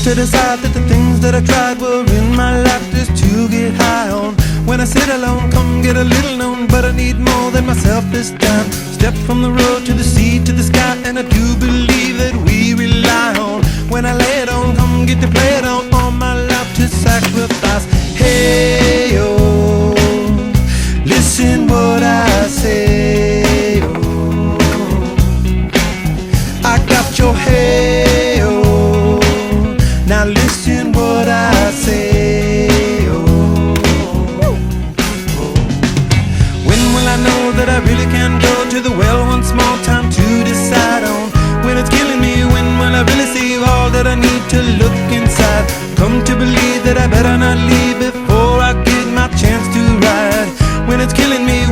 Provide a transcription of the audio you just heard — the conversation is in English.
to decide that the things that I tried were in my life just to get high on. When I sit alone, come get a little known, but I need more than myself this time. Step from the road to the sea to the sky, and I do believe that we rely on. When I lay it on, come get to play it on, all my life to sacrifice. Hey, oh, listen what I say, oh, I got your hey, oh, now listen what I say, oh, when will I know that I really can go to the well once more? Time to decide on when it's killing me. When will I really see all that I need to look inside?